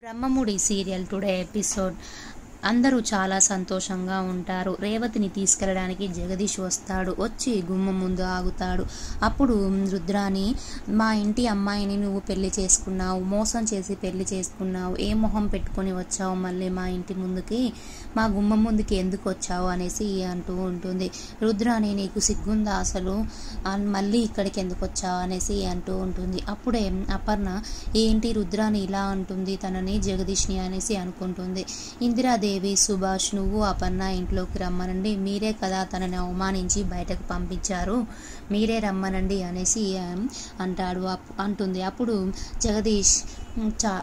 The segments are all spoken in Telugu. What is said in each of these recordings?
Brahmamudi serial today episode. అందరూ చాలా సంతోషంగా ఉంటారు. రేవతిని తీసుకెళ్ళడానికి జగదీష్ వస్తాడు. వచ్చి గుమ్మం ముందు ఆగుతాడు. అప్పుడు రుద్రాని, మా ఇంటి అమ్మాయిని నువ్వు పెళ్లి చేసుకున్నావు, మోసం చేసి పెళ్లి చేసుకున్నావు, ఏ మొహం పెట్టుకొని వచ్చావు మళ్ళీ మా ఇంటి ముందుకి, మా గుమ్మం ముందుకి ఎందుకు వచ్చావు అనేసి అంటూ ఉంటుంది. రుద్రాని, నీకు సిగ్గుందా అసలు, మళ్ళీ ఇక్కడికి ఎందుకు వచ్చావు అనేసి అంటూ ఉంటుంది. అప్పుడే అపర్ణ, ఏంటి రుద్రాని ఇలా అంటుంది తనని, జగదీష్ని అనేసి అనుకుంటుంది. ఇందిరాదేవి, సుభాష్, నువ్వు అపర్ణ ఇంట్లోకి రమ్మనండి, మీరే కదా తనని అవమానించి బయటకు పంపించారు, మీరే రమ్మనండి అనేసి అంటుంది. అప్పుడు జగదీష్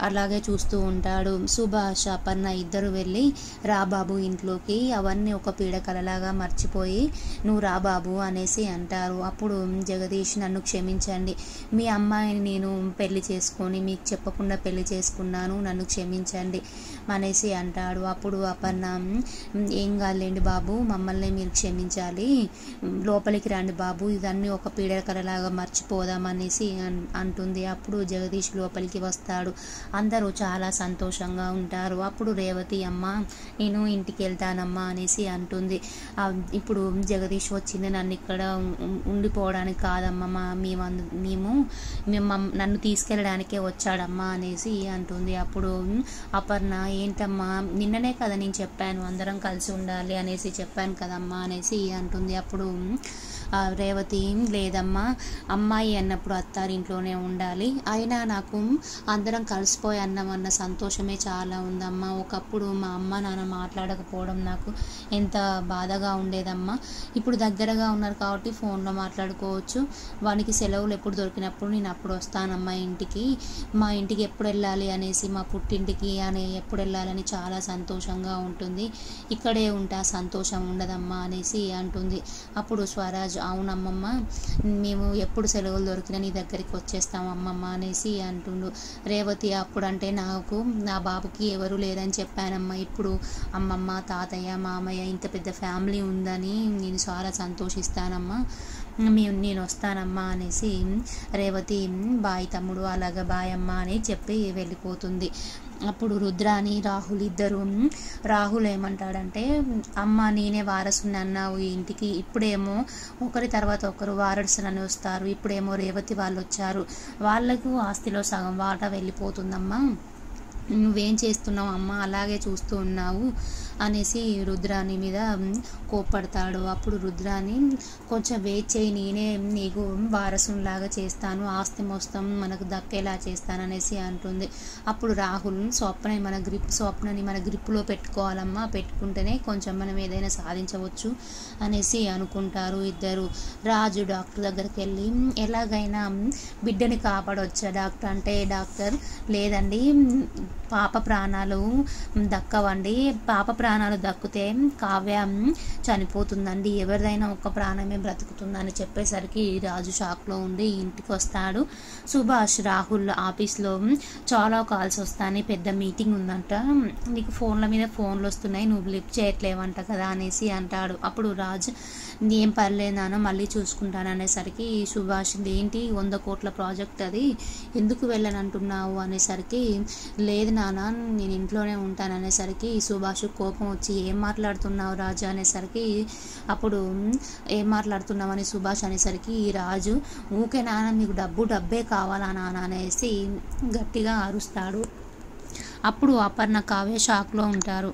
అలాగే చూస్తూ ఉంటాడు. సుభాష్, అపర్ణ ఇద్దరు వెళ్ళి, రా బాబు ఇంట్లోకి, అవన్నీ ఒక పీడకలలాగా మర్చిపోయి నువ్వు రా బాబు అనేసి అంటారు. అప్పుడు జగదీష్, నన్ను క్షమించండి, మీ అమ్మాయిని నేను పెళ్లి చేసుకొని మీకు చెప్పకుండా పెళ్లి చేసుకున్నాను, నన్ను క్షమించండి అనేసి అంటాడు. అప్పుడు అపర్ణ, ఏం కాదులేండి బాబు, మమ్మల్ని మీరు క్షమించాలి, లోపలికి రండి బాబు, ఇదన్నీ ఒక పీడకలలాగా మర్చిపోదాం అనేసి అంటుంది. అప్పుడు జగదీష్ లోపలికి వస్తాడు. అందరూ చాలా సంతోషంగా ఉంటారు. అప్పుడు రేవతి, అమ్మ నేను ఇంటికి వెళ్తానమ్మా అనేసి అంటుంది. ఇప్పుడు జగదీష్ వచ్చింది నన్ను ఇక్కడ ఉండిపోవడానికి కాదమ్మా, మేము నన్ను తీసుకెళ్ళడానికే వచ్చాడమ్మా అనేసి అంటుంది. అప్పుడు అపర్ణ, ఏంటమ్మా నిన్ననే కదా నేను చెప్పాను అందరం కలిసి ఉండాలి అనేసి చెప్పాను కదమ్మా అనేసి అంటుంది. అప్పుడు రేవతి, లేదమ్మా, అమ్మాయి అన్నప్పుడు అత్తారింట్లోనే ఉండాలి, అయినా నాకు అందరం కలిసిపోయి అన్న సంతోషమే చాలా ఉందమ్మా, ఒకప్పుడు మా అమ్మ నాన్న మాట్లాడకపోవడం నాకు ఎంత బాధగా ఉండేదమ్మా, ఇప్పుడు దగ్గరగా ఉన్నారు కాబట్టి ఫోన్లో మాట్లాడుకోవచ్చు, వానికి సెలవులు ఎప్పుడు దొరికినప్పుడు నేను అప్పుడు వస్తానమ్మా ఇంటికి, మా ఇంటికి ఎప్పుడు వెళ్ళాలి అనేసి, మా పుట్టింటికి అని ఎప్పుడు వెళ్ళాలని చాలా సంతోషంగా ఉంటుంది, ఇక్కడే ఉంటా సంతోషం ఉండదమ్మా అనేసి అంటుంది. అప్పుడు స్వరాజ్, అవునమ్మమ్మ, మేము ఎప్పుడు సెలవులు దొరికినా నీ దగ్గరికి వచ్చేస్తాం అమ్మమ్మ అనేసి అంటుండు. రేవతి, అప్పుడంటే నాకు నా బాబుకి ఎవరు లేరని చెప్పానమ్మా, ఇప్పుడు అమ్మమ్మ, తాతయ్య, మామయ్య, ఇంత పెద్ద ఫ్యామిలీ ఉందని నేను చాలా సంతోషిస్తానమ్మా, నేను వస్తానమ్మా అనేసి రేవతి, బాయ్ తమ్ముడు, అలాగా బాయ్ అమ్మ అని చెప్పి వెళ్ళిపోతుంది. అప్పుడు రుద్రాని, రాహుల్ ఇద్దరు, రాహుల్ ఏమంటాడంటే, అమ్మ నేనే వారసుని అన్నావు ఈ ఇంటికి, ఇప్పుడేమో ఒకరి తర్వాత ఒకరు వారసులని వస్తారు, ఇప్పుడేమో రేవతి వాళ్ళు వచ్చారు, వాళ్లకు ఆస్తిలో సగం వాటా వెళ్ళిపోతుందమ్మా, నువ్వేం చేస్తున్నావు అమ్మ, అలాగే చూస్తూ ఉన్నావు అనేసి రుద్రాని మీద కోప్పడతాడు. అప్పుడు రుద్రాని, కొంచెం వెయిట్ చేయి, నేనే నీకు వారసునిలాగా చేస్తాను, ఆస్తి మొత్తం మనకు దక్కేలా చేస్తాను అనేసి అంటుంది. అప్పుడు రాహుల్, స్వప్నని మన గ్రిప్లో పెట్టుకోవాలమ్మా, పెట్టుకుంటేనే కొంచెం మనం ఏదైనా సాధించవచ్చు అనేసి అనుకుంటారు ఇద్దరు. రాజు డాక్టర్ దగ్గరికి వెళ్ళి, ఎలాగైనా బిడ్డని కాపాడవచ్చా డాక్టర్ అంటే, డాక్టర్ లేదండి, పాప ప్రాణాలు దక్కవండి, పాప ప్రాణాలు దక్కితే కావ్య చనిపోతుందండి, ఎవరిదైనా ఒక ప్రాణమే బ్రతుకుతుందని చెప్పేసరికి రాజు షాక్లో ఉండి ఇంటికి వస్తాడు. సుభాష్, రాహుల్ ఆఫీస్లో చాలా కాల్స్ వస్తాయి, పెద్ద మీటింగ్ ఉందంట, నీకు ఫోన్ల మీద ఫోన్లు వస్తున్నాయి, నువ్వు లిఫ్ట్ చేయట్లేవంట కదా అనేసి అంటాడు. అప్పుడు రాజ్, ఏం పర్లేదు నాన్న మళ్ళీ చూసుకుంటాను అనేసరికి సుభాష్, ఏంటి 100 కోట్ల ప్రాజెక్ట్ అది, ఎందుకు వెళ్ళనంటున్నావు అనేసరికి, లేదు నాన్న నేను ఇంట్లోనే ఉంటాను అనేసరికి సుభాష్ కోపం వచ్చి, ఏం మాట్లాడుతున్నావు రాజు అనేసరికి, అప్పుడు ఏం మాట్లాడుతున్నావు అని సుభాష్ అనేసరికి రాజు, ఊకే నాన్న మీకు డబ్బే కావాలా నాన్న అనేసి గట్టిగా అరుస్తాడు. అప్పుడు అపర్ణ, కావ్య షాక్లో ఉంటారు.